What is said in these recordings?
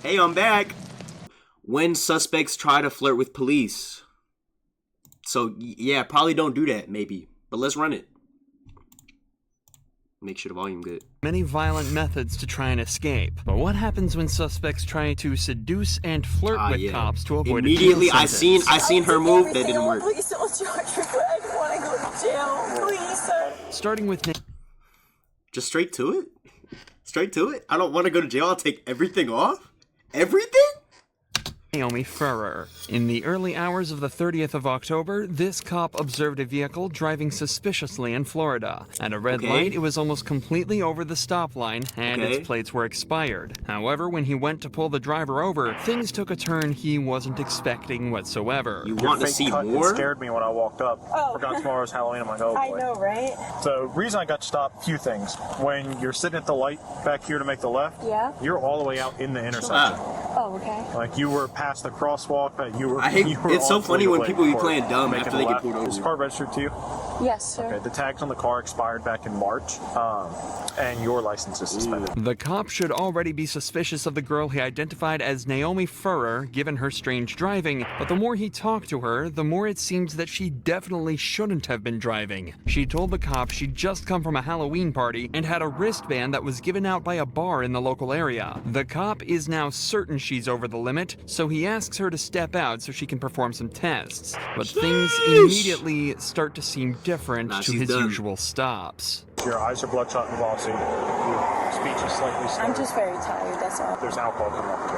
Hey, I'm back. When suspects try to flirt with police. So, yeah, probably don't do that, maybe. But let's run it. Make sure the volume good. Many violent methods to try and escape. But what happens when suspects try to seduce and flirt with cops to avoid immediately a jail sentence? I seen her move. That didn't work. Please don't charge me. I don't want to go to jail. Please, sir. Starting with just straight to it. Straight to it. I don't want to go to jail. I'll take everything off. Everything. Naomi Furrer. In the early hours of the 30th of October, this cop observed a vehicle driving suspiciously in Florida. At a red light, it was almost completely over the stop line, and its plates were expired. However, when he went to pull the driver over, things took a turn he wasn't expecting whatsoever. You want to see more? It scared me when I walked up. Oh. Forgot tomorrow was Halloween. I'm like, oh boy. I know, right? So, reason I got stopped, few things. When you're sitting at the light back here to make the left, you're all the way out in the intersection. Oh, okay. Like you were past the crosswalk, but you were. It's so funny when people be playing dumb after they get pulled over. Is the car registered to you? Yes, sir. Okay, the tags on the car expired back in March, and your license is suspended. The cop should already be suspicious of the girl he identified as Naomi Furrer, given her strange driving, but the more he talked to her, the more it seems that she definitely shouldn't have been driving. She told the cop she'd just come from a Halloween party and had a wristband that was given out by a bar in the local area. The cop is now certain she's over the limit, so he asks her to step out so she can perform some tests. But things immediately start to seem different to his usual stops. Your eyes are bloodshot and glossy. Your speech is slightly slurred. I'm just very tired, that's all. There's alcohol coming off the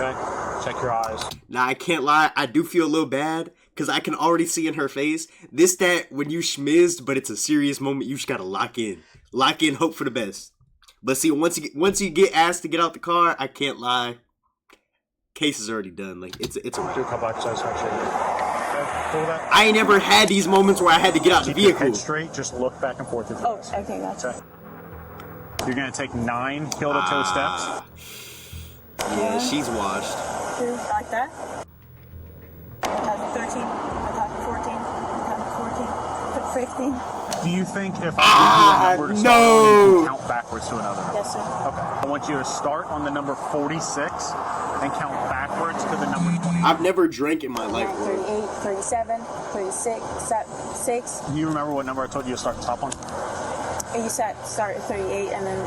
gun. Okay? Check your eyes. Now, I can't lie. I do feel a little bad because I can already see in her face that when you schmizzed, but it's a serious moment, you just gotta lock in. Lock in, hope for the best. But see, once you get asked to get out the car, I can't lie. Case is already done. Like it's a wrap. Do a couple exercises. That. I ain't never had these moments where I had to get out the vehicle. Head straight. Just look back and forth. Oh, okay, gotcha. Okay. You're gonna take 9 heel-to-toe steps. Yeah, she's washed. Like that. 13. 14. 15. Do you think if I give you a number to start on, you can count backwards to another number? Yes, sir. Okay. I want you to start on the number 46 and count backwards to the number 20. I've never drank in my life. 38, 37, 36, 6. Do you remember what number I told you to start the top on? You said start at 38 and then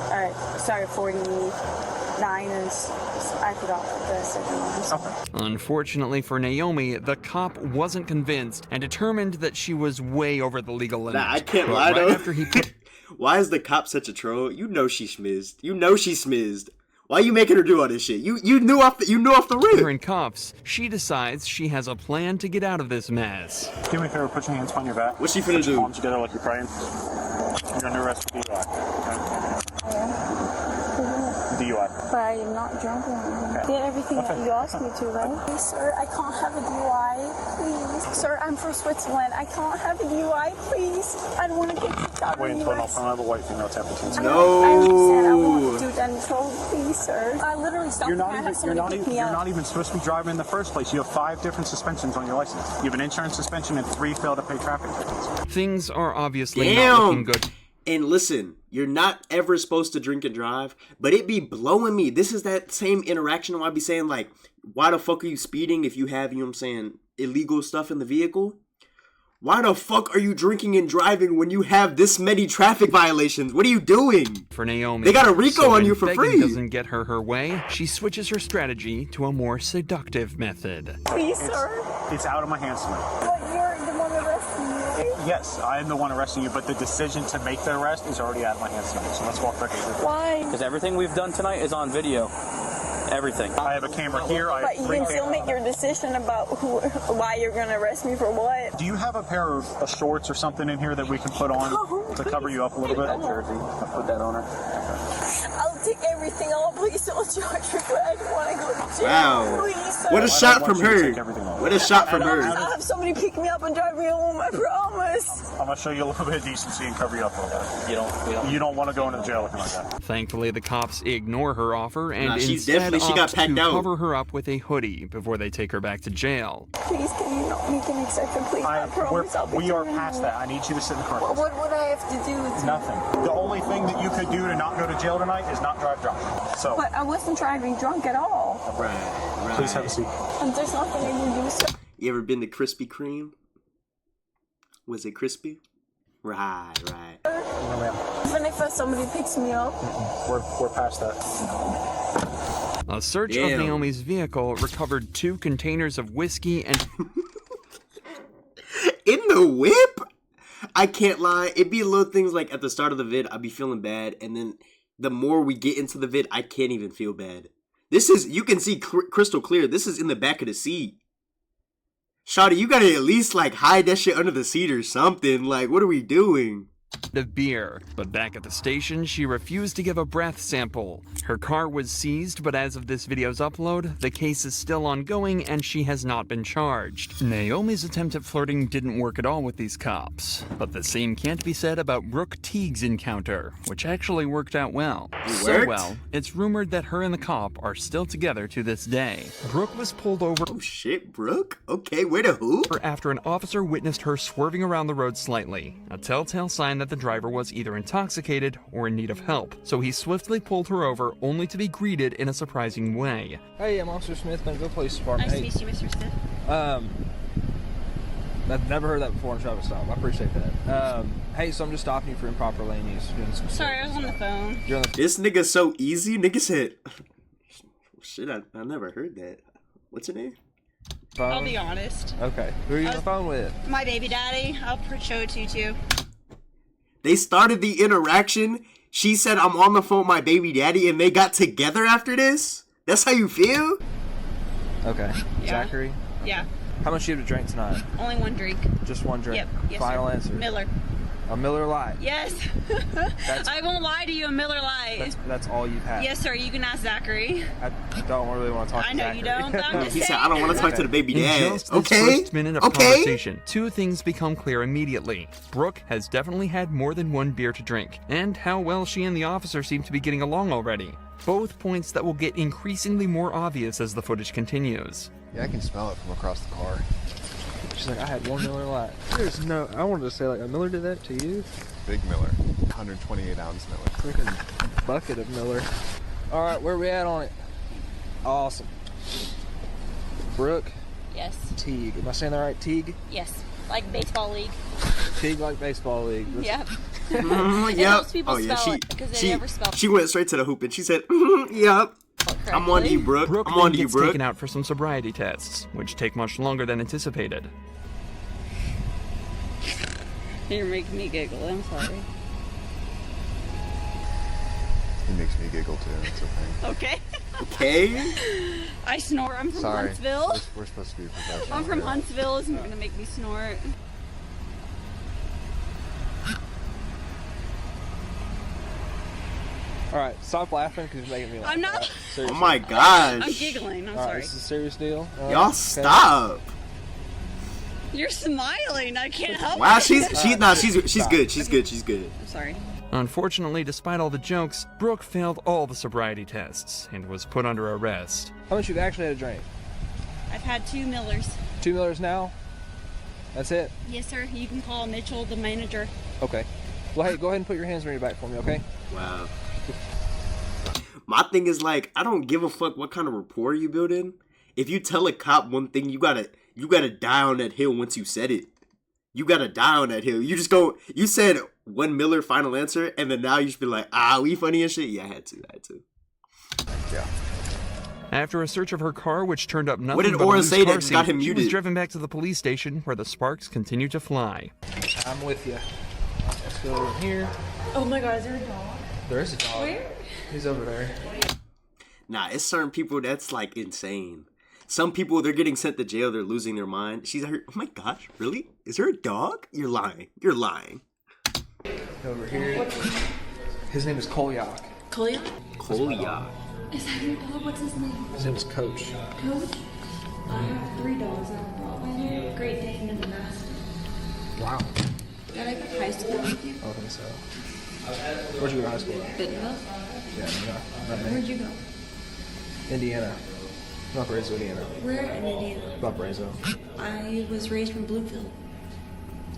start at 49 and I forgot the second one. Okay. Unfortunately for Naomi, the cop wasn't convinced and determined that she was way over the legal limit. Nah, I can't lie though. Why is the cop such a troll? You know she schmizzed. You know she smizzed. Why are you making her do all this shit? You knew off the rip. In cuffs, she decides she has a plan to get out of this mess. Do me a favor, put your hands on your back. What's she finna do? Palms together like you're praying. You're under arrest for DUI. Okay? DUI. But I'm not drunk or anything. Did everything that you asked me to, right? Please, sir, I can't have a DUI. Please. Sir, I'm from Switzerland. I can't have a DUI. Please. I don't want to get kicked out of the US. I have a white female tap the No. I understand. I want to do that in trouble. Please, sir. I literally stopped. You're not even supposed to be driving in the first place. You have 5 different suspensions on your license. You have an insurance suspension and 3 failed to pay traffic tickets. Things are obviously not looking good. And listen, you're not ever supposed to drink and drive, but it be blowing me. This is that same interaction where I be saying, like, why the fuck are you speeding if you have, you know what I'm saying, illegal stuff in the vehicle? Why the fuck are you drinking and driving when you have this many traffic violations? What are you doing? For Naomi, they got a RICO on you for free. Doesn't get her way. She switches her strategy to a more seductive method. Please, sir. It's out of my hands tonight. But you're the one arresting me. Yes, I am the one arresting you, but the decision to make the arrest is already out of my hands tonight. So let's walk back over. Why? Because everything we've done tonight is on video. Everything. I have a camera here. But you can still make your decision about why you're going to arrest me for what. Do you have a pair of shorts or something in here that we can put on to cover you up a little bit? Jersey. I'll put that on her. I'll take everything off. Please don't charge me. I don't want to go to jail. Wow. Please, What a shot from her. What a shot from her. I'm somebody pick me up and drive me home, I promise. I'm gonna show you a little bit of decency and cover you up a little bit. You don't You don't want to go into jail looking like that. Thankfully, the cops ignore her offer and she's instead definitely- she got opt packed to out. cover her up with a hoodie before they take her back to jail. Please, can you not make an exception, please? I promise I'll be We are turning past home. that. I need you to sit in the car. What would I have to do to... Nothing. The only thing that you could do to not go to jail tonight is not drive drunk. So, But I wasn't driving drunk at all. Right. please have a seat. And there's nothing I can do, sir. You ever been to Krispy Kreme? Was it crispy? Right. Even if somebody picks me up. We're past that. A search of Damn. Naomi's vehicle recovered 2 containers of whiskey and In the whip? I can't lie. It'd be little things like at the start of the vid, I'd be feeling bad. And then the more we get into the vid, I can't even feel bad. This is, you can see crystal clear. This is in the back of the seat. Shawty, you gotta at least like hide that shit under the seat or something. Like, what are we doing? of beer. But back at the station, she refused to give a breath sample. Her car was seized, but as of this video's upload, the case is still ongoing and she has not been charged. Naomi's attempt at flirting didn't work at all with these cops. But the same can't be said about Brooke Teague's encounter, which actually worked out well. So worked? well, it's rumored that her and the cop are still together to this day. Brooke was pulled over Oh shit, Brooke? Okay, where to who? after an officer witnessed her swerving around the road slightly, a telltale sign that the driver was either intoxicated or in need of help. So he swiftly pulled her over, only to be greeted in a surprising way. Hey, I'm Officer Smith, Bentonville Police Department. Nice to meet you, Mr. Smith. I've never heard that before in a traffic stop. I appreciate that. Hey, so I'm just stopping you for improper lane use. Doing some Sorry, I was on the phone. You're on the This nigga's so easy. Nigga said, shit, I never heard that. What's her name? phone? I'll be honest. Okay. Who are you on the phone with? My baby daddy. I'll show it to you too. They started the interaction. She said, I'm on the phone with my baby daddy, and they got together after this? That's how you feel? Okay. Yeah. Zachary? Yeah. How much do you have to drink tonight? Only one drink. Just one drink? Yep. Yes, Final sir. answer? Miller. A Miller Lite? Yes. I won't lie to you, a Miller Lite. That's all you've had? Yes, sir. You can ask Zachary. I don't really want to talk I to know Zachary. you don't, but I'm just He saying. said, I don't want to talk to the baby In dad. just this Okay? first minute of Okay? conversation, two things become clear immediately. Brooke has definitely had more than one beer to drink, and how well she and the officer seem to be getting along already. Both points that will get increasingly more obvious as the footage continues. Yeah, I can smell it from across the car. She's like, I had one Miller Lite. There's no, I wanted to say, like, a Miller did that to you? Big Miller, 128 ounce Miller. Freaking bucket of Miller. All right, where we at on it? Awesome. Brooke Yes. Teague. Am I saying that right? Teague? Yes. Like baseball league. Teague like baseball league. Yep. Yep. helps people Oh, yeah, spell it, 'cause they never spell she went straight to the hoop and she said, yep. I'm on to you, Brooke. Brooke I'm then on to you, gets Brooke. taken out for some sobriety tests, which take much longer than anticipated. You're making me giggle. I'm sorry. He makes me giggle too. It's okay. Okay. Okay? I snore. I'm from Sorry. Huntsville. We're supposed to be professional. I'm from here. Huntsville. It's not gonna make me snort. All right, stop laughing because you're making me laugh. I'm not- all right? Oh Seriously. my gosh. I'm giggling. I'm All right, sorry. this is a serious deal. All right, Y'all okay. stop. You're smiling. I can't help Wow, it. she's Stop. good. She's good. I'm sorry. Unfortunately, despite all the jokes, Brooke failed all the sobriety tests and was put under arrest. How much you've actually had a drink? I've had 2 Millers. 2 Millers now? That's it? Yes, sir. You can call Mitchell, the manager. Okay. Well, hey, go ahead and put your hands on your back for me, okay? Wow. My thing is like, I don't give a fuck what kind of rapport you build in. If you tell a cop one thing, you gotta die on that hill once you said it. You gotta die on that hill. You just go, you said 1 Miller final answer, and then now you should be like, we funny and shit? Yeah, I had to. Yeah. After a search of her car, which turned up nothing What did but a Aura loose say car that seat, got him she was muted? driven back to the police station, where the sparks continued to fly. I'm with you. Let's go in here. Oh my god, is there a dog? There is a dog. Where? He's over there. Nah, it's certain people that's like insane. Some people, they're getting sent to jail, they're losing their mind. She's like, oh my gosh, really? Is there a dog? You're lying. Over here. His name is Kolyak. Kolia? Kolya. Is that your dog? What's his name? His name is Coach. Coach? I have 3 dogs that I brought with me. Great Dane and a Mastiff. Wow. Did I go to high school with you? I think so. Where'd you go to high school at? Bentonville. Yeah, Where'd you go? Indiana. Valparaiso, Indiana. Where in Indiana? Valparaiso. I was raised from Bluefield.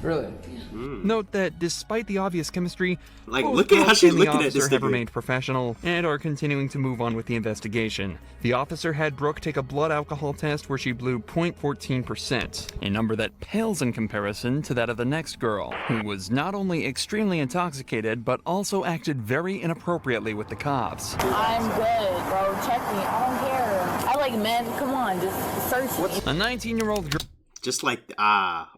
Really? Note that despite the obvious chemistry, Like, both look at how girls she's and the looking at this officer have nigga. remained professional and are continuing to move on with the investigation. The officer had Brooke take a blood alcohol test where she blew 0.14%, a number that pales in comparison to that of the next girl, who was not only extremely intoxicated but also acted very inappropriately with the cops. I'm good, bro. Check me. I don't care. I like men. Come on, just search me. A 19-year-old girl Just like,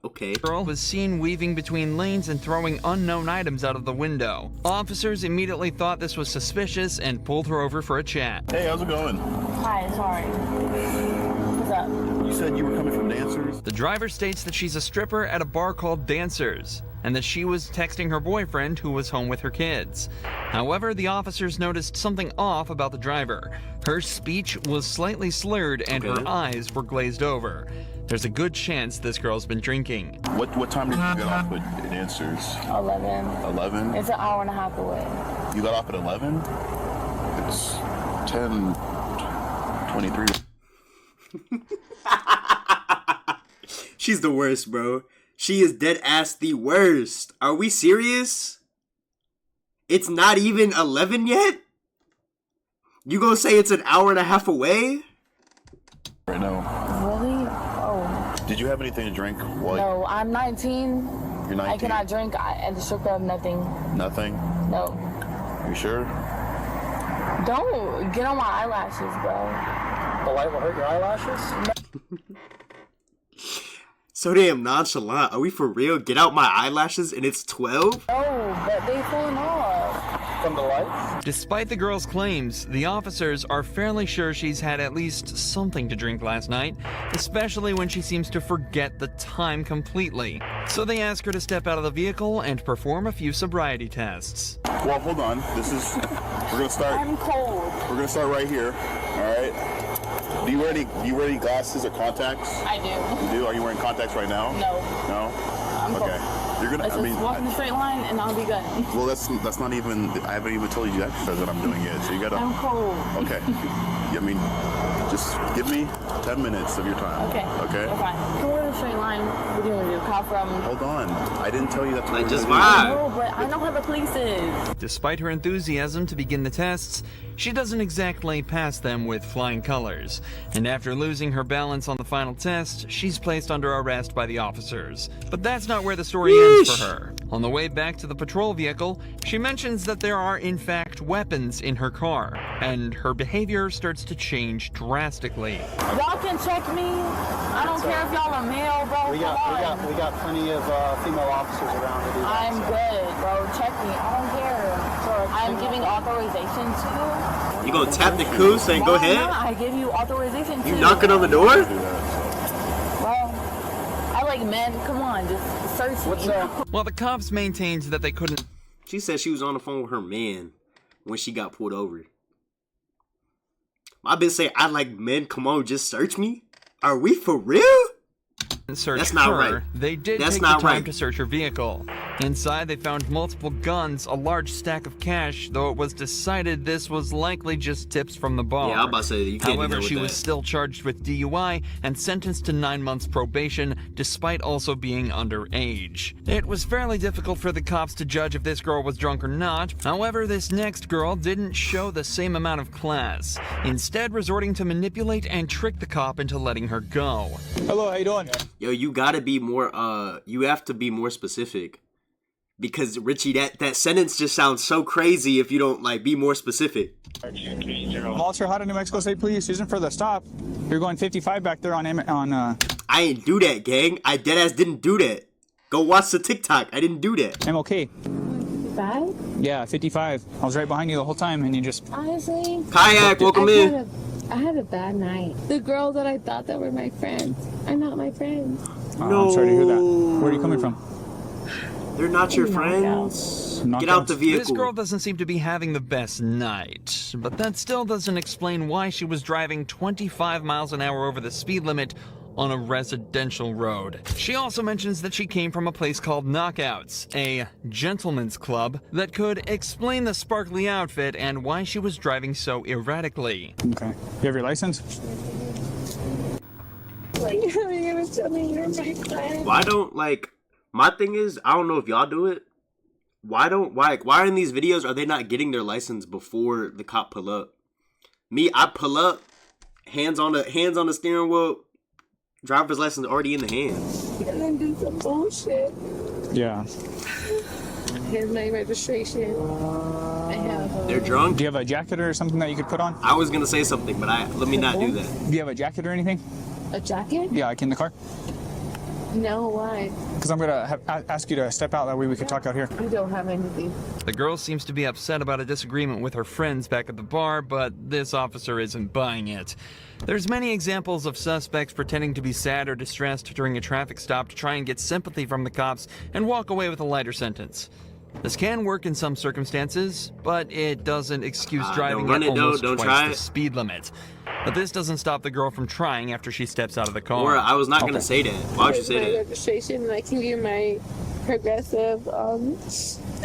okay. was seen weaving between lanes and throwing unknown items out of the window. Officers immediately thought this was suspicious and pulled her over for a chat. Hey, how's it going? Hi, sorry. What's up? You said you were coming from Dancers? The driver states that she's a stripper at a bar called Dancers, and that she was texting her boyfriend who was home with her kids. However, the officers noticed something off about the driver. Her speech was slightly slurred and her eyes were glazed over. There's a good chance this girl's been drinking. What time did you get off with Dancers? 11. 11? It's an hour and a half away. You got off at 11? It's 10:23. She's the worst, bro. She is dead ass the worst. Are we serious? It's not even 11 yet? You gonna say it's an hour and a half away? Right now. Really? Oh. Did you have anything to drink? No, I'm 19. You're 19? I cannot drink at the strip club. Nothing. Nothing? No. You sure? Don't get on my eyelashes, bro. The light will hurt your eyelashes? So damn nonchalant. Are we for real? Get out my eyelashes and it's 12? Oh, but they falling off. From the light? Despite the girl's claims, the officers are fairly sure she's had at least something to drink last night, especially when she seems to forget the time completely. So they ask her to step out of the vehicle and perform a few sobriety tests. Well, hold on. We're gonna start. I'm cold. We're gonna start right here. All right. Do you wear any glasses or contacts? I do. You do? Are you wearing contacts right now? No. No? I'm Okay. cold. You're gonna. Let's just walk in a straight line and I'll be good. Well, that's not even. I haven't even told you the exercise that I'm doing yet. So you gotta. I'm cold. Okay. I mean, just give me 10 minutes of your time. Okay. Okay. Fine. Come on in a straight line. What do you want to do? Call from? Hold on. I didn't tell you that. Like, just No, but I know how the police is. Despite her enthusiasm to begin the tests, she doesn't exactly pass them with flying colors. And after losing her balance on the final test, she's placed under arrest by the officers. But that's not where the story ends for her. On the way back to the patrol vehicle, she mentions that there are in fact weapons in her car, and her behavior starts to change drastically. Y'all can check me. I don't care if y'all are male, bro. We got plenty of female officers around to do that. I'm good, bro. Check me. I don't care. I'm giving authorization to. You gonna tap the coup saying go ahead? I give you authorization to. You knocking on the door? Well, I like men. Come on, just search me. While the cops maintained that they couldn't. She said she was on the phone with her man when she got pulled over. My bitch say, I like men, come on, just search me? Are we for real? Search That's not her, right. They did That's take the not time right. to search her vehicle. Inside, they found multiple guns, a large stack of cash, though it was decided this was likely just tips from the bar. Yeah, I'm about to say, you can't do However, that with she was that. still charged with DUI and sentenced to 9 months probation, despite also being underage. It was fairly difficult for the cops to judge if this girl was drunk or not. However, this next girl didn't show the same amount of class, instead resorting to manipulate and trick the cop into letting her go. Hello, how you doing? Yo, you gotta be more, you have to be more specific. Because, Richie, that sentence just sounds so crazy if you don't, like, be more specific. Officer, how to New Mexico State Police. Using for the stop. You're going 55 back there on. I ain't do that, gang. I deadass didn't do that. Go watch the TikTok. I didn't do that. I'm okay. 55? Yeah, 55. I was right behind you the whole time, and you just. Honestly. Kayak, welcome in. I had a bad night. The girls that I thought that were my friends are not my friends. Oh, I'm sorry to hear that. Where are you coming from? They're not your friends. Get out the vehicle. This girl doesn't seem to be having the best night, but that still doesn't explain why she was driving 25 miles an hour over the speed limit on a residential road. She also mentions that she came from a place called Knockouts, a gentleman's club, that could explain the sparkly outfit and why she was driving so erratically. Okay. You have your license? Like, how are you gonna tell me you're my friend? Why don't, like, my thing is, I don't know if y'all do it. Why in these videos are they not getting their license before the cop pull up? Me, I pull up, hands on the steering wheel, driver's license already in the hands. And then do some bullshit. Yeah. Here's my registration. I have. They're drunk. Do you have a jacket or something that you could put on? I was gonna say something, but let me not do that. Do you have a jacket or anything? A jacket? Yeah, like in the car. No, why? Because I'm gonna ask you to step out. That way we can talk out here. I don't have anything. The girl seems to be upset about a disagreement with her friends back at the bar, but this officer isn't buying it. There's many examples of suspects pretending to be sad or distressed during a traffic stop to try and get sympathy from the cops and walk away with a lighter sentence. This can work in some circumstances, but it doesn't excuse driving at almost twice the speed limit. But this doesn't stop the girl from trying after she steps out of the car. Or I was not gonna say that. Why would you say that? Registration, and I can give my progressive.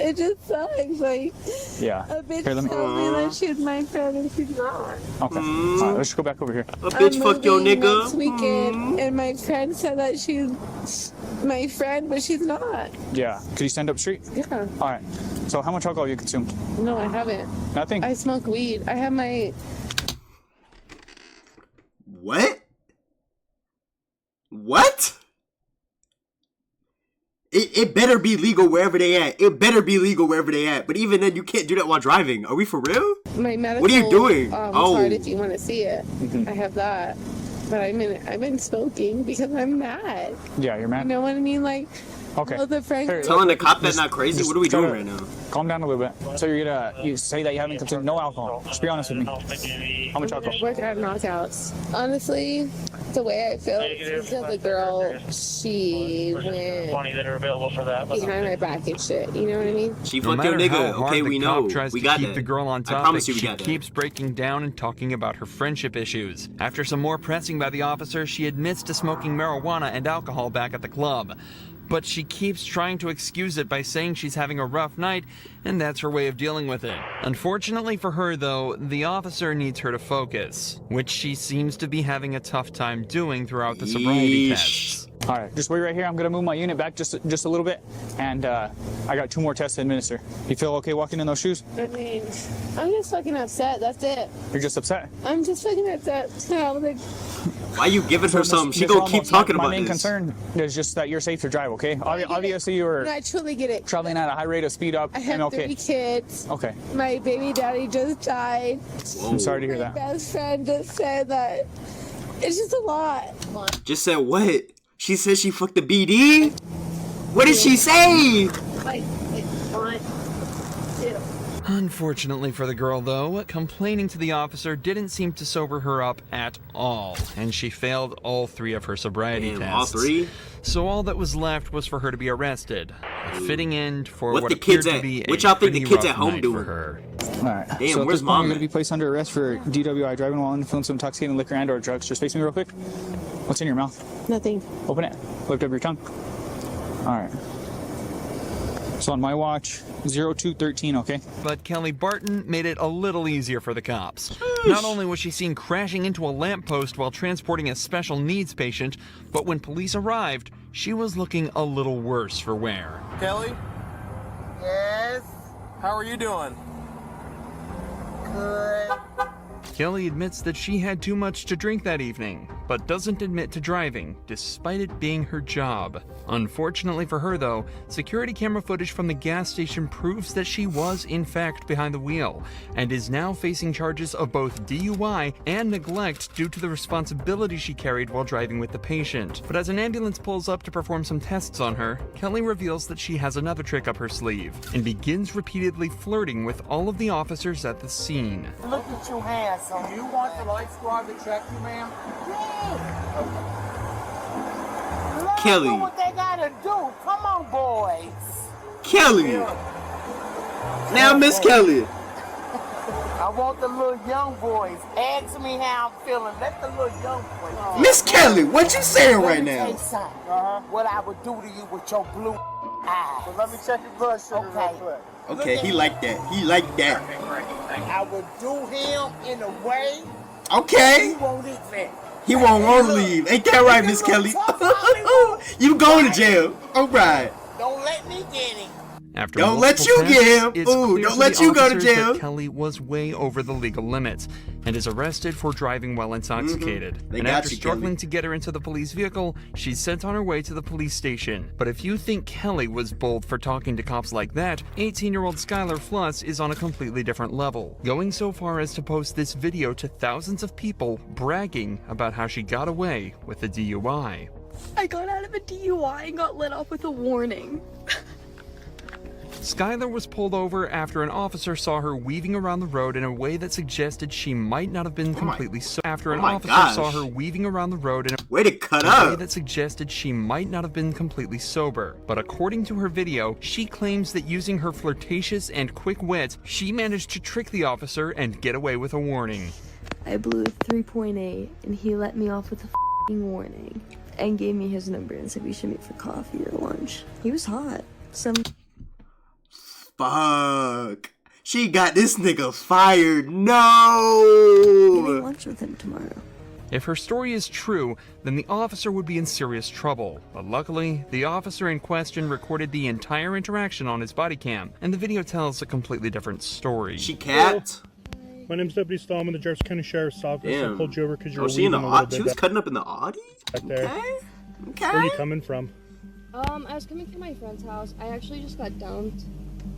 It just sucks. Like, yeah. A bitch told me that she's my friend and she's not. Okay. All right, let's go back over here. A bitch fuck your nigga. Next weekend, and my friend said that she's my friend, but she's not. Yeah. Could you stand up straight? Yeah. All right. So how much alcohol you consumed? No, I haven't. Nothing? I smoke weed. I have my... What? What? It better be legal wherever they at. It better be legal wherever they at. But even then, you can't do that while driving. Are we for real? My medical... What are you doing? card, if you want to see it. I have that. But I've been smoking because I'm mad. Yeah, you're mad? You know what I mean? Like... Okay. Telling the cop that's not crazy? What are we doing right now? Calm down a little bit. So you say that you haven't consumed no alcohol. Just be honest with me. How much alcohol? Work at Knockouts. Honestly, the way I feel is because the girl, she went behind my back and shit. You know what I mean? She fucked your nigga. Okay, we know. We got that. The girl on top. I promise you we got that. She keeps breaking down and talking about her friendship issues. After some more pressing by the officer, she admits to smoking marijuana and alcohol back at the club. But she keeps trying to excuse it by saying she's having a rough night, and that's her way of dealing with it. Unfortunately for her, though, the officer needs her to focus, which she seems to be having a tough time doing throughout the sobriety tests. All right, just wait right here. I'm gonna move my unit back just a little bit, and I got 2 more tests to administer. You feel okay walking in those shoes? I mean, I'm just fucking upset. That's it. You're just upset? I'm just fucking upset. Why you giving her something? She gonna keep talking about this. My main concern is just that you're safe to drive, okay? Obviously, you were I truly get it. traveling at a high rate of speed up. I have 3 kids. Okay. My baby daddy just died. I'm sorry to hear that. My best friend just said that. It's just a lot. Just said what? She said she fucked the BD? What did she say? Unfortunately for the girl, though, complaining to the officer didn't seem to sober her up at all, and she failed all 3 of her sobriety tests. All 3? So all that was left was for her to be arrested, a fitting end for what the appeared kids to at? be What a y'all think the pretty kids rough at home night doing? for her. All right. Damn, so at where's this point, mom you're at? going to be placed under arrest for DWI, driving while influenced with intoxicating liquor and or drugs. Just face me real quick. What's in your mouth? Nothing. Open it. Lift up your tongue. All right. So on my watch, 0213, okay? But Kelly Barton made it a little easier for the cops. Not only was she seen crashing into a lamppost while transporting a special needs patient, but when police arrived, she was looking a little worse for wear. Kelly? Yes? How are you doing? Good. Kelly admits that she had too much to drink that evening, but doesn't admit to driving, despite it being her job. Unfortunately for her, though, security camera footage from the gas station proves that she was, in fact, behind the wheel, and is now facing charges of both DUI and neglect due to the responsibility she carried while driving with the patient. But as an ambulance pulls up to perform some tests on her, Kelly reveals that she has another trick up her sleeve, and begins repeatedly flirting with all of the officers at the scene. Look at your hands. So you want the light squad to check you, ma'am? Kelly. Do what they gotta do. Come on, boys. Kelly. Now, Miss Kelly. I want the little young boys. Ask me how I'm feeling. Let the little young boys. Miss Kelly, what you saying right now? What I would do to you with your blue eyes. Well, let me check your blood sugar real quick. Okay, he like that. He like that. I would do him in a way. Okay. He won't eat that. He won't want to leave. Ain't that right, Miss Kelly? You going to jail. All right. Don't let me get him. After don't let you tests, get him. it's Ooh, clear don't to let the you go to officers jail. that Kelly was way over the legal limits and is arrested for driving while intoxicated. They And got after you, struggling Kelly. to get her into the police vehicle, she's sent on her way to the police station. But if you think Kelly was bold for talking to cops like that, 18-year-old Skylar Fluss is on a completely different level, going so far as to post this video to thousands of people bragging about how she got away with a DUI. I got out of a DUI and got let off with a warning. Skylar was pulled over after an officer saw her weaving around the road in a way that suggested she might not have been completely sober. After an officer saw her weaving around the road in a way that suggested she might not have been completely sober. But according to her video, she claims that using her flirtatious and quick wit, she managed to trick the officer and get away with a warning. I blew a 3.8 and he let me off with a f***ing warning and gave me his number and said we should meet for coffee or lunch. He was hot. Fuck. She got this nigga fired. No. Getting lunch with him tomorrow. If her story is true, then the officer would be in serious trouble. But luckily, the officer in question recorded the entire interaction on his body cam, and the video tells a completely different story. She capped. My name's Deputy Stallman, the Jefferson County Sheriff's Office. I pulled you over because you were she in the weaving a little bit. She was cutting up in the Audi? Back there. Okay. Where are you coming from? I was coming from my friend's house. I actually just got dumped.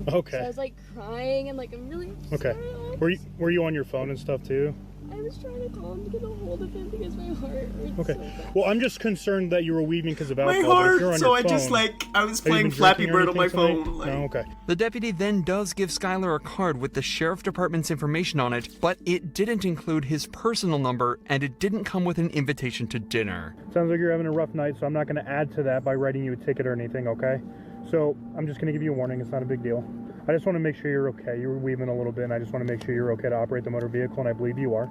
Okay. So I was like crying and like I'm really upset. Okay. Were you on your phone and stuff too? I was trying to call him to get a hold of him because my heart hurts. Okay. So bad. Well, I'm just concerned that you were weaving because of alcohol. My but if heart, you're on so your I just phone, like, I was have you playing been Flappy drinking or Bird on my anything phone. tonight? Like, Oh, okay. The deputy then does give Skylar a card with the sheriff department's information on it, but it didn't include his personal number and it didn't come with an invitation to dinner. Sounds like you're having a rough night, so I'm not going to add to that by writing you a ticket or anything, okay? So I'm just going to give you a warning. It's not a big deal. I just want to make sure you're okay. You were weaving a little bit, and I just want to make sure you're okay to operate the motor vehicle, and I believe you are.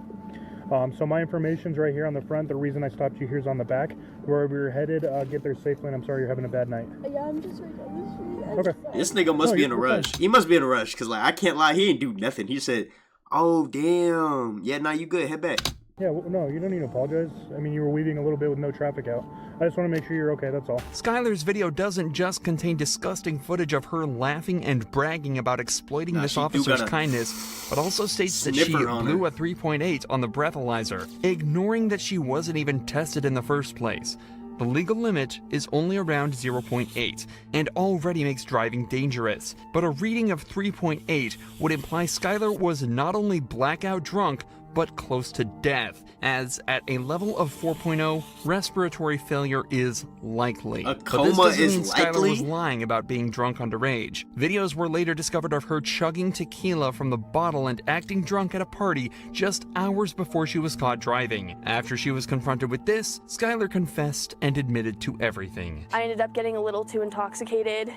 So my information's right here on the front. The reason I stopped you here is on the back. Wherever you're headed, get there safely, and I'm sorry you're having a bad night. Yeah, I'm just right down the street. Okay. This nigga must be in a rush. He must be in a rush, because, like, I can't lie. He ain't do nothing. He said, oh, damn. Yeah, nah, you good. Head back. Yeah, well, no, you don't need to apologize. I mean, you were weaving a little bit with no traffic out. I just want to make sure you're okay, that's all. Skylar's video doesn't just contain disgusting footage of her laughing and bragging about exploiting this officer's kindness, but also states that she blew a 3.8 on the breathalyzer, ignoring that she wasn't even tested in the first place. The legal limit is only around 0.8 and already makes driving dangerous, but a reading of 3.8 would imply Skylar was not only blackout drunk, but close to death, as at a level of 4.0, respiratory failure is likely. A But coma this doesn't is mean Skylar likely? was lying about being drunk underage. Videos were later discovered of her chugging tequila from the bottle and acting drunk at a party just hours before she was caught driving. After she was confronted with this, Skylar confessed and admitted to everything. I ended up getting a little too intoxicated.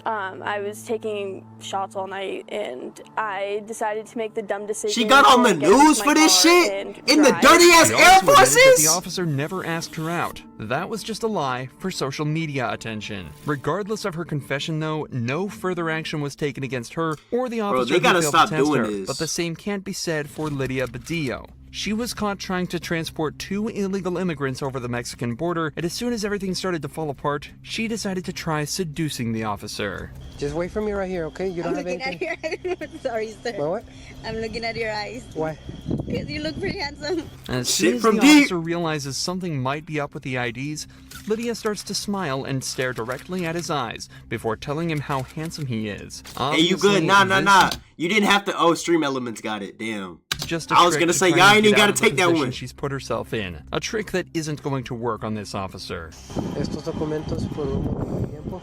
I was taking shots all night and I decided to make the dumb decision. She got on the news for this shit? In the dirty ass Air Forces? The officer never asked her out. That was just a lie for social media attention. Regardless of her confession though, no further action was taken against her or the officer they gotta who failed stop to test doing her. this. But the same can't be said for Lydia Badillo. She was caught trying to transport 2 illegal immigrants over the Mexican border, and as soon as everything started to fall apart, she decided to try seducing the officer. Just wait for me right here, okay? You don't have anything? Sorry, sir. What? I'm looking at your eyes. Why? Because you look pretty handsome. As soon as the officer realizes something might be up with the IDs, Lydia starts to smile and stare directly at his eyes before telling him how handsome he is. Hey, you good? Nah. You didn't have to. Oh, Stream Elements got it. Damn. Just I was gonna say, y'all ain't even gotta take that one. She's put herself in. A trick that isn't going to work on this officer. Estos documentos por un tiempo.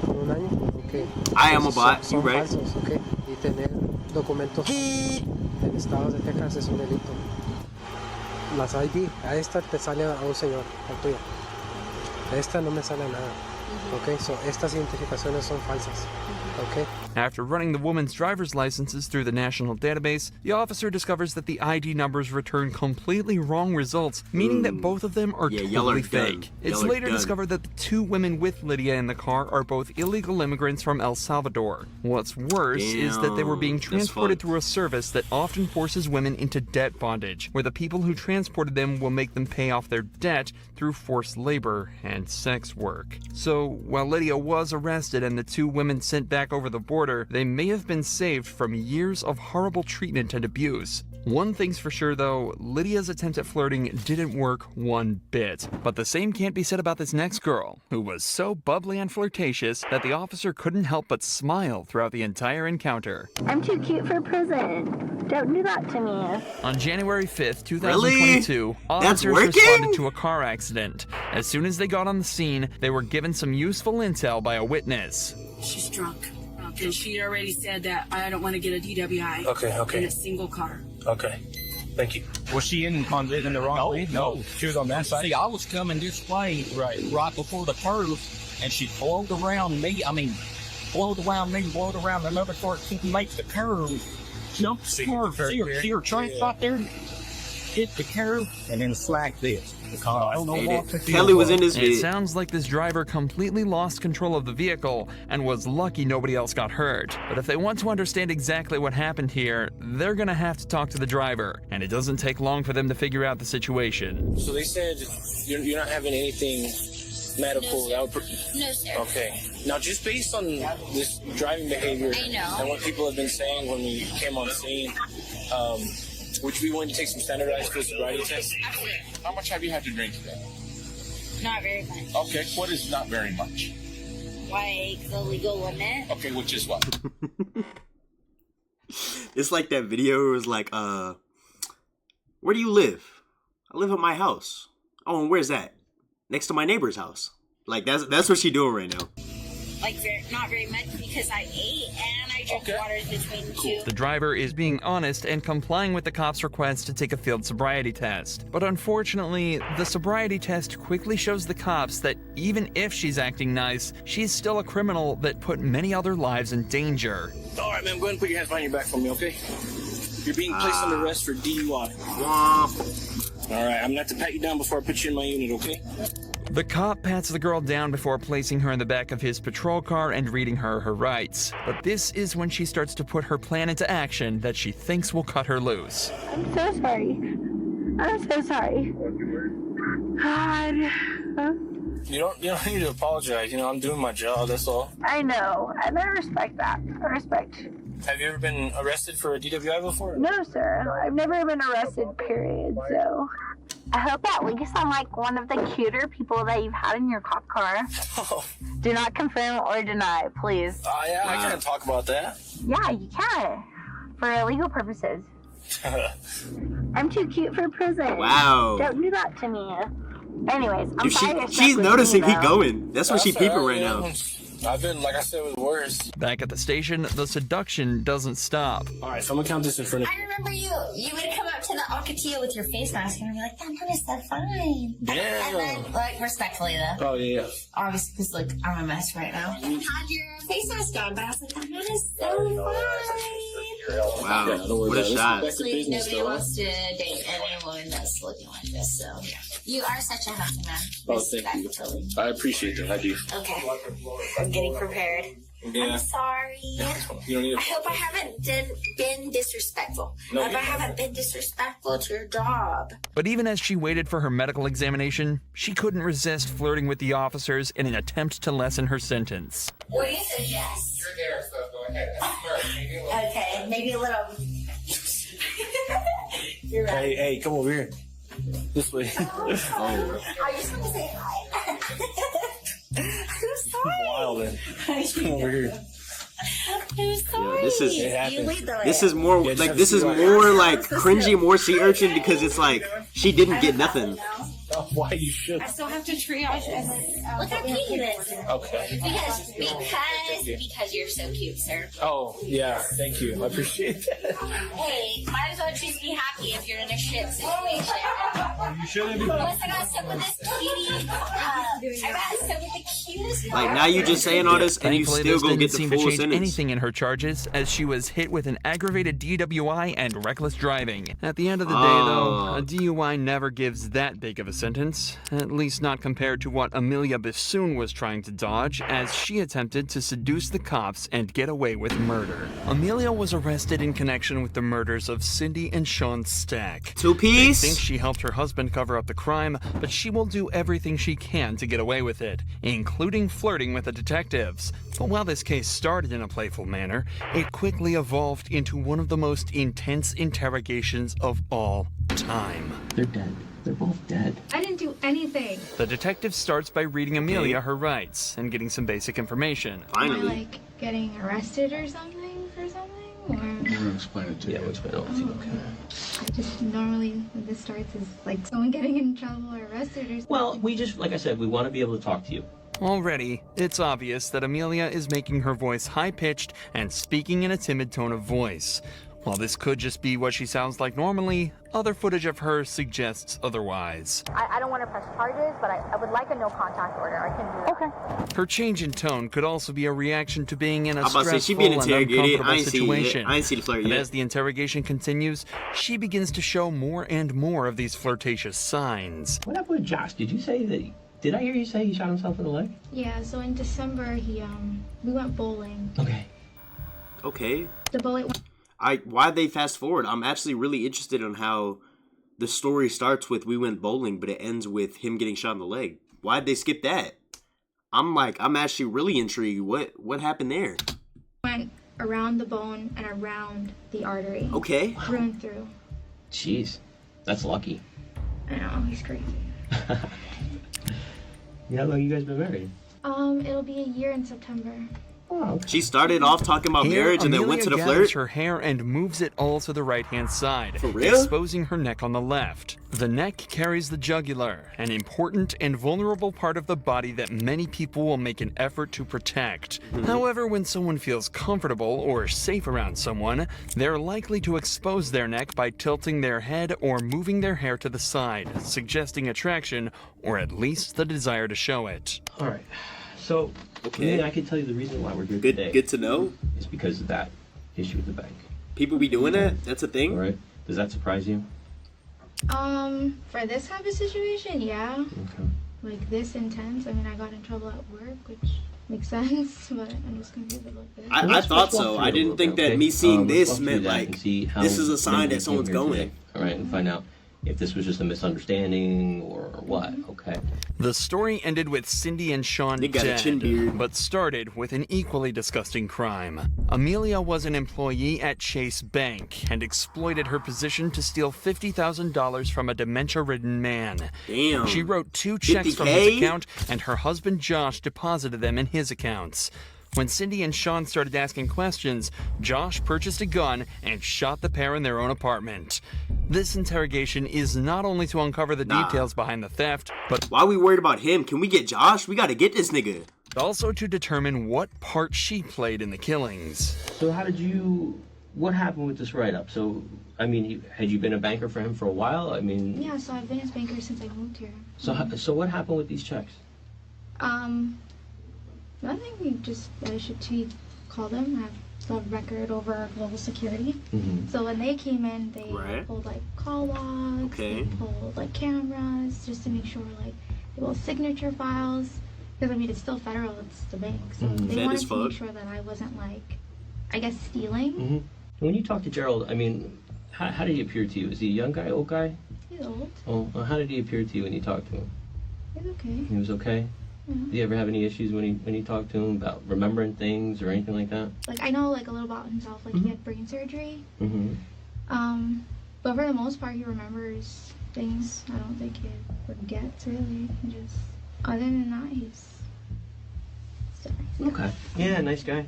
Por un año. Okay. I am a bot. You Son right? falsos, okay. Y tener documentos en estados de Texas es un delito. Las ID, a esta te sale a un señor, a tuya. A esta no me sale nada. Okay, so estas identificaciones son falsas. Okay. After running the woman's driver's licenses through the national database, the officer discovers that the ID numbers return completely wrong results, meaning that both of them are totally fake. It's later discovered that the two women with Lydia in the car are both illegal immigrants from El Salvador. What's worse is that they were being transported through a service that often forces women into debt bondage, where the people who transported them will make them pay off their debt through forced labor and sex work. So, while Lydia was arrested and the two women sent back over the border, they may have been saved from years of horrible treatment and abuse. One thing's for sure though, Lydia's attempt at flirting didn't work one bit. But the same can't be said about this next girl, who was so bubbly and flirtatious that the officer couldn't help but smile throughout the entire encounter. I'm too cute for prison. Don't do that to me. On January 5th, 2022, officers responded to a car accident. As soon as they got on the scene, they were given some useful intel by a witness. She's drunk. And she already said that I don't want to get a DWI in a single car. Okay. Thank you. Was she in the wrong lane? No. She was on that side? See, I was coming this way right before the curve, and she blowed around me. Blowed around another car to make the curve. Jump the curve. See her train right there? Hit the curve, and then slack this. I don't know what Kelly was in his It sounds like this driver completely lost control of the vehicle and was lucky nobody else got hurt. But if they want to understand exactly what happened here, they're gonna have to talk to the driver, and it doesn't take long for them to figure out the situation. So they said you're not having anything medical? No, sir. Okay. Now, just based on this driving behavior and what people have been saying when we came on scene, would you be willing to take some standardized sobriety tests? Absolutely. How much have you had to drink today? Not very much. Okay, what is not very much? Like the legal limit. Okay, which is what? It's like that video where it was like, where do you live? I live at my house. Oh, and where's that? Next to my neighbor's house. Like, that's what she's doing right now. Like, not very much because I ate and I drank water between the two. The driver is being honest and complying with the cop's request to take a field sobriety test. But unfortunately, the sobriety test quickly shows the cops that even if she's acting nice, she's still a criminal that put many other lives in danger. All right, man, go ahead and put your hands behind your back for me, okay? You're being placed under arrest for DUI. All right, I'm gonna have to pat you down before I put you in my unit, okay? The cop pats the girl down before placing her in the back of his patrol car and reading her rights. But this is when she starts to put her plan into action that she thinks will cut her loose. I'm so sorry. I'm so sorry. God. You don't need to apologize. I'm doing my job, that's all. I know. And I respect that. I respect. Have you ever been arrested for a DWI before? No, sir. I've never been arrested, period, so... I hope at least I'm like one of the cuter people that you've had in your cop car. Do not confirm or deny, please. Yeah, I can't talk about that. Yeah, you can. For illegal purposes. I'm too cute for prison. Wow. Don't do that to me. Anyways, I'm sorry. She's noticing he going. That's what she peeping right now. I've been, like I said, with worse. Back at the station, the seduction doesn't stop. All right, so I'm gonna count this in front of you. I remember you would come up to the Alcatia with your face mask and be like, that man is so fine. Yeah. And then, like, respectfully though. Oh, yeah. Obviously, because, like, I'm a mess right now. You had your face mask on, but I was like, that man is so fine. Wow, what a shot. Nobody wants to date any woman that's looking like this, so you are such a handsome man. Oh, thank you. I appreciate that. I do. Okay. I'm getting prepared. Yeah. I'm sorry. You don't need I hope I haven't been disrespectful. No, I hope I haven't been disrespectful to your job. But even as she waited for her medical examination, she couldn't resist flirting with the officers in an attempt to lessen her sentence. What do you suggest? You're there, so go ahead. Okay, maybe a little. You're right. Hey, come over here. This way. Oh. I just want to say hi. I'm sorry. Wild, man. Come over here. I'm sorry. Yeah, this is more Yeah, like this is more like cringy, more sea urchin because it's like she didn't get nothing. Oh, why you should? I still have to triage and Look how cute he is. Okay. Because you're so cute, sir. Oh, yeah. Thank you. I appreciate that. Hey, might as well just be happy if you're in a shit situation. You shouldn't be. Plus, I got stuck with this cutie. I got stuck with the Like, now you just saying all this and you Thankfully, still this go didn't get the seem to full change sentence. anything in her charges, as she was hit with an aggravated DWI and reckless driving. At the end of the day, though, a DUI never gives that big of a sentence, at least not compared to what Amelia Bassoon was trying to dodge, as she attempted to seduce the cops and get away with murder. Amelia was arrested in connection with the murders of Cindy and Sean Stack. Two-piece? They think she helped her husband cover up the crime, but she will do everything she can to get away with it, including flirting with the detectives. But while this case started in a playful manner, it quickly evolved into one of the most intense interrogations of all time. They're dead. They're both dead. I didn't do anything. The detective starts by reading Amelia her rights and getting some basic information. Am I like getting arrested or something for something? Or... We're gonna explain it to you. Yeah, we'll explain it to you, okay? I just normally when this starts is like someone getting in trouble or arrested or something. Well, we just, like I said, we want to be able to talk to you. Already, it's obvious that Amelia is making her voice high-pitched and speaking in a timid tone of voice. While this could just be what she sounds like normally, other footage of her suggests otherwise. I don't want to press charges, but I would like a no contact order. I can do that. Okay. Her change in tone could also be a reaction to being in a I'm about to say, she stressful being and interrogated. uncomfortable situation. I ain't see the flirt And yet. as the interrogation continues, she begins to show more and more of these flirtatious signs. What happened with Josh? Did you say that? Did I hear you say he shot himself in the leg? Yeah, so in December we went bowling. Okay. The bullet went Why'd they fast forward? I'm actually really interested in how the story starts with we went bowling, but it ends with him getting shot in the leg. Why'd they skip that? I'm actually really intrigued. What happened there? went around the bone and around the artery. Okay. Through and through. Jeez, that's lucky. I know, he's crazy. How long you guys been married? It'll be a year in September. Oh, okay. She started off talking about Here, marriage and then went to the Amelia flirt. gathers her hair and moves it all to the right-hand side, For real? exposing her neck on the left. The neck carries the jugular, an important and vulnerable part of the body that many people will make an effort to protect. However, when someone feels comfortable or safe around someone, they're likely to expose their neck by tilting their head or moving their hair to the side, suggesting attraction or at least the desire to show it. All right. So, Okay. I can tell you the reason why we're here today. Good to know. Is because of that issue with the bank. People be doing that? That's a thing? All right. Does that surprise you? For this type of situation, yeah. Okay. Like this intense. I mean, I got in trouble at work, which makes sense, but I'm just confused a little bit. I thought so. I didn't think that me seeing this meant like this is a sign that someone's going. All right, and find out if this was just a misunderstanding or what. Okay. The story ended with Cindy and Sean got a chin dead, beard. but started with an equally disgusting crime. Amelia was an employee at Chase Bank and exploited her position to steal $50,000 from a dementia-ridden man. Damn. She wrote 2 checks from his 50K? account, and her husband Josh deposited them in his accounts. When Cindy and Sean started asking questions, Josh purchased a gun and shot the pair in their own apartment. This interrogation is not only to uncover the details behind the theft, but why are we worried about him? Can we get Josh? We gotta get this nigga. also to determine what part she played in the killings. So what happened with this write-up? So, I mean, had you been a banker for him for a while? I mean... Yeah, so I've been his banker since I moved here. So what happened with these checks? Nothing. He called him. I have the record over global security. So when they came in, they pulled like call logs, they pulled like cameras, just to make sure like they pulled signature files. Because I mean, it's still federal. It's the bank, so they wanted to make sure that I wasn't like, I guess, stealing. When you talked to Gerald, I mean, how did he appear to you? Is he a young guy, old guy? He's old. Oh, well, how did he appear to you when you talked to him? He's okay. He was okay? Did you ever have any issues when you talked to him about remembering things or anything like that? Like I know like a little about himself. Like he had brain surgery. But for the most part, he remembers things. I don't think he forgets really. He just other than that, he's still nice. Okay. Yeah, nice guy.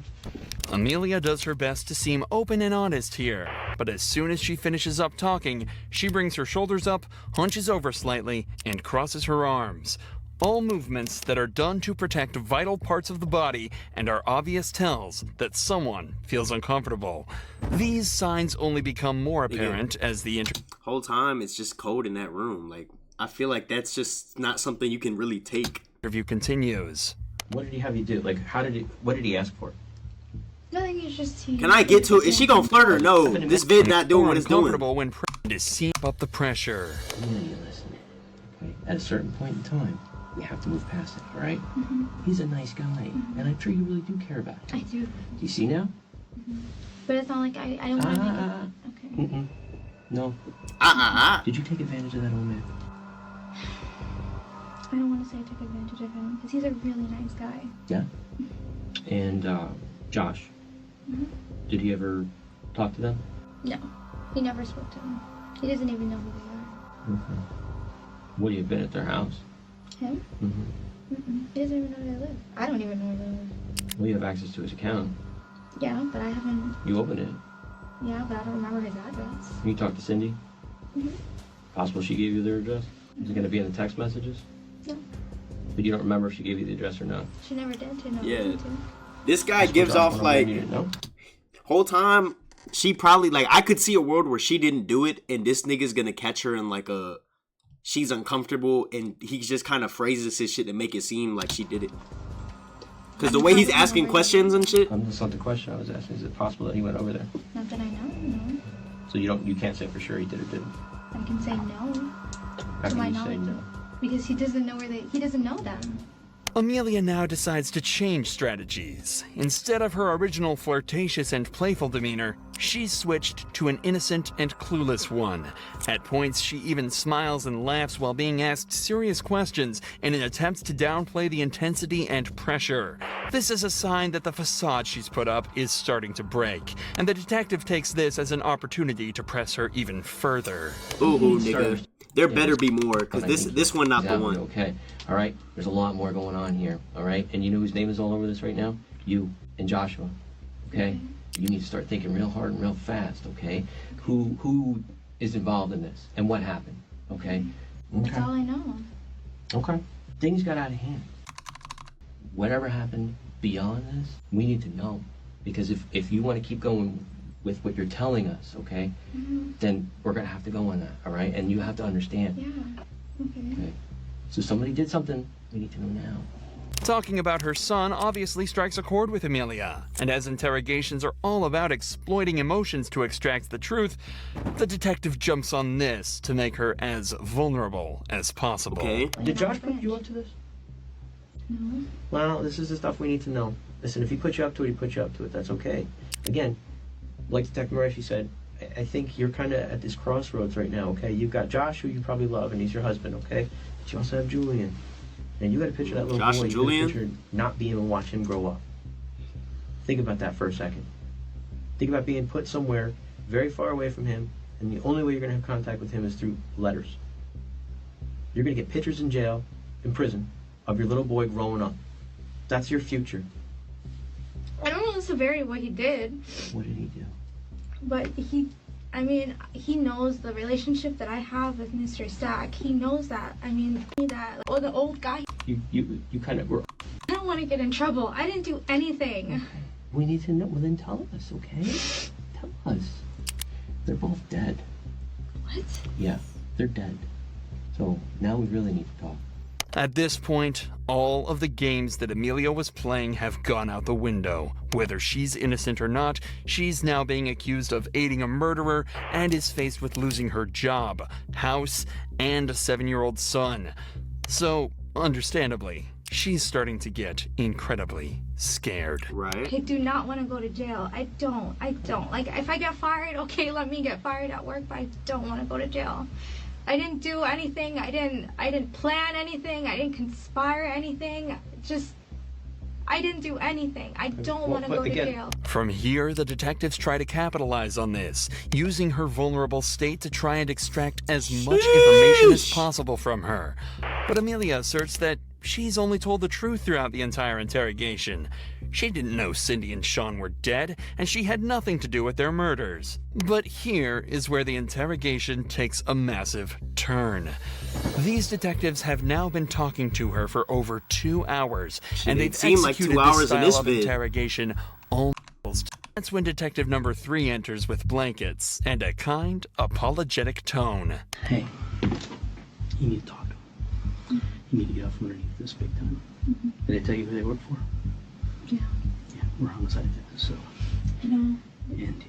Amelia does her best to seem open and honest here, but as soon as she finishes up talking, she brings her shoulders up, hunches over slightly, and crosses her arms. All movements that are done to protect vital parts of the body and are obvious tells that someone feels uncomfortable. These signs only become more apparent as the whole time it's just cold in that room. Like I feel like that's just not something you can really take. Interview continues. What did he have you do? Like, what did he ask for? Nothing, it's just he... Can I get to it? Is she gonna flirt or no? This vid not doing what it's doing. Uncomfortable when to see up the pressure. You listen. Okay? At a certain point in time, we have to move past it, all right? He's a nice guy, and I'm sure you really do care about him. I do. Do you see now? But it's not like I don't want to make it... Okay. No. Did you take advantage of that old man? I don't want to say I took advantage of him, because he's a really nice guy. Yeah? And, Josh, did he ever talk to them? No. He never spoke to him. He doesn't even know who they are. Would you have been at their house? Him? He doesn't even know where they live. I don't even know where they live. Well, you have access to his account. Yeah, but I haven't... You opened it. Yeah, but I don't remember his address. You talked to Cindy? Possible she gave you their address? Is it going to be in the text messages? No. But you don't remember if she gave you the address or not? She never did to know. Yeah. This guy gives off like... Whole time, she probably... Like, I could see a world where she didn't do it, and this nigga's going to catch her in like a... She's uncomfortable, and he just kind of phrases his shit to make it seem like she did it. Because the way he's asking questions and shit. That's not the question I was asking. Is it possible that he went over there? Not that I know, no. So you can't say for sure he did or didn't? I can say no. How can you say no? Because he doesn't know he doesn't know them. Amelia now decides to change strategies. Instead of her original flirtatious and playful demeanor, she's switched to an innocent and clueless one. At points, she even smiles and laughs while being asked serious questions in an attempt to downplay the intensity and pressure. This is a sign that the facade she's put up is starting to break, and the detective takes this as an opportunity to press her even further. Ooh, nigga. There better be more, because this one not the one. Okay, all right? There's a lot more going on here, all right? And you know whose name is all over this right now? You and Joshua, okay? You need to start thinking real hard and real fast, okay? Who is involved in this, and what happened, okay? That's all I know. Okay. Things got out of hand. Whatever happened beyond this, we need to know. Because if you want to keep going with what you're telling us, okay, then we're going to have to go on that, all right? And you have to understand. Yeah, okay. So somebody did something, we need to know now. Talking about her son obviously strikes a chord with Amelia, and as interrogations are all about exploiting emotions to extract the truth, the detective jumps on this to make her as vulnerable as possible. Okay. Did Josh put you up to this? No. Well, this is the stuff we need to know. Listen, if he put you up to it, he put you up to it. That's okay. Again, like Detective Murphy said, I think you're kind of at this crossroads right now, okay? You've got Josh, who you probably love, and he's your husband, okay? But you also have Julian. And you got to picture that little Josh boy. and You got to Julian? picture not being able to watch him grow up. Think about that for a second. Think about being put somewhere very far away from him, and the only way you're going to have contact with him is through letters. You're going to get pictures in jail, in prison, of your little boy growing up. That's your future. I don't know the severity of what he did. What did he do? But he knows the relationship that I have with Mr. Stack. He knows that. I mean, that, oh, the old guy. You kind of were. I don't want to get in trouble. I didn't do anything. Okay. We need to know. Well, then tell us, okay? Tell us. They're both dead. What? Yeah, they're dead. So now we really need to talk. At this point, all of the games that Amelia was playing have gone out the window. Whether she's innocent or not, she's now being accused of aiding a murderer and is faced with losing her job, house, and a 7-year-old son. So, understandably, she's starting to get incredibly scared. Right. I do not want to go to jail. I don't. Like, if I get fired, okay, let me get fired at work, but I don't want to go to jail. I didn't do anything. I didn't plan anything. I didn't conspire anything. I didn't do anything. I don't want to go to jail. From here, the detectives try to capitalize on this, using her vulnerable state to try and extract as much information as possible from her. But Amelia asserts that she's only told the truth throughout the entire interrogation. She didn't know Cindy and Sean were dead, and she had nothing to do with their murders. But here is where the interrogation takes a massive turn. These detectives have now been talking to her for over 2 hours, and they've executed like 2 hours this style in this of vid. interrogation almost. That's when Detective number 3 enters with blankets and a kind, apologetic tone. Hey, you need to talk. You need to get out from underneath this big time. Did they tell you who they work for? Yeah. Yeah, we're homicide detectives, so. I know. And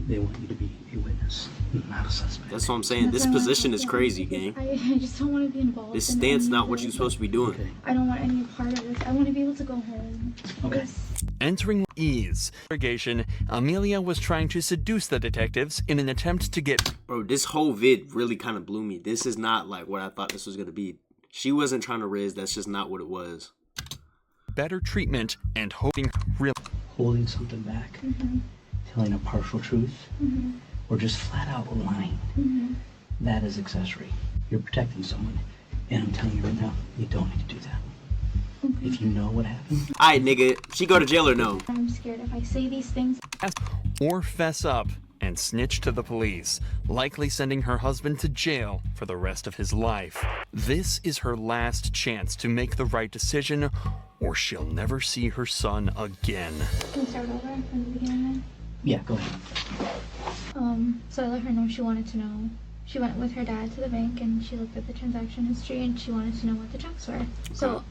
they want you to be a witness, not a suspect. That's what I'm saying. This position is crazy, gang. I just don't want to be involved. This stance not what you're supposed to be doing. Okay. I don't want any part of this. I want to be able to go home. Okay. Entering ease. Interrogation, Amelia was trying to seduce the detectives in an attempt to get... Bro, this whole vid really kind of blew me. This is not like what I thought this was going to be. She wasn't trying to riz. That's just not what it was. better treatment and hoping real... Holding something back. Telling a partial truth. Or just flat out lying. That is accessory. You're protecting someone. And I'm telling you right now, you don't need to do that. If you know what happened. Alright, nigga. She go to jail or no? I'm scared if I say these things. Or fess up and snitch to the police, likely sending her husband to jail for the rest of his life. This is her last chance to make the right decision, or she'll never see her son again. Can we start over from the beginning then? Yeah, go ahead. So I let her know she wanted to know. She went with her dad to the bank and she looked at the transaction history and she wanted to know what the checks were. So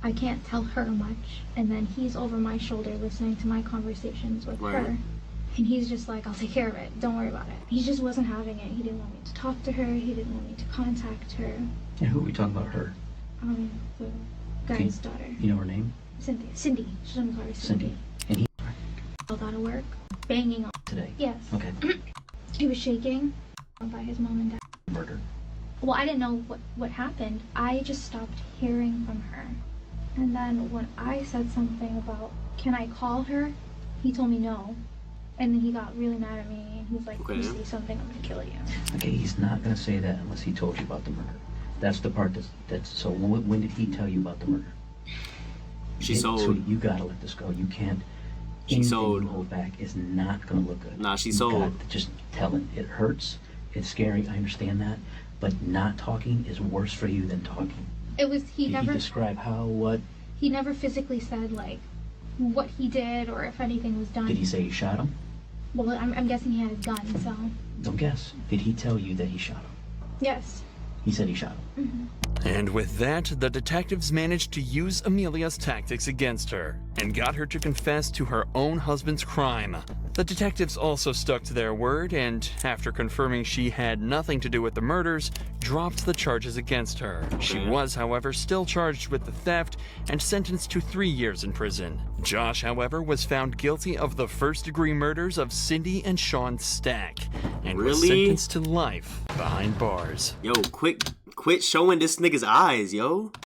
I can't tell her much, and then he's over my shoulder listening to my conversations with her. And he's just like, I'll take care of it. Don't worry about it. He just wasn't having it. He didn't want me to talk to her. He didn't want me to contact her. And who are we talking about, her? The guy's daughter. You know her name? Cynthia. Cindy. She's gonna call her Cindy. And he... All got to work. Banging on. Today? Yes. Okay. He was shaking by his mom and dad. Murder. Well, I didn't know what happened. I just stopped hearing from her. And then when I said something about, can I call her? He told me no. And then he got really mad at me. And he's like, if you say something, I'm gonna kill you. Okay, he's not gonna say that unless he told you about the murder. That's the part that's so when did he tell you about the murder? She sold. So you gotta let this go. You can't. She sold. You hold back is not gonna look good. Nah, she You sold. got to just tell it. It hurts. It's scary. I understand that. But not talking is worse for you than talking. It was, he Did never... he describe how, what? He never physically said, like, what he did or if anything was done. Did he say he shot him? Well, I'm guessing he had his gun, so... Don't guess. Did he tell you that he shot him? Yes. He said he shot him. And with that, the detectives managed to use Amelia's tactics against her and got her to confess to her own husband's crime. The detectives also stuck to their word and, after confirming she had nothing to do with the murders, dropped the charges against her. She was, however, still charged with the theft and sentenced to 3 years in prison. Josh, however, was found guilty of the first-degree murders of Cindy and Sean Stack and was sentenced to life behind bars. Yo, quit showing this nigga's eyes, yo.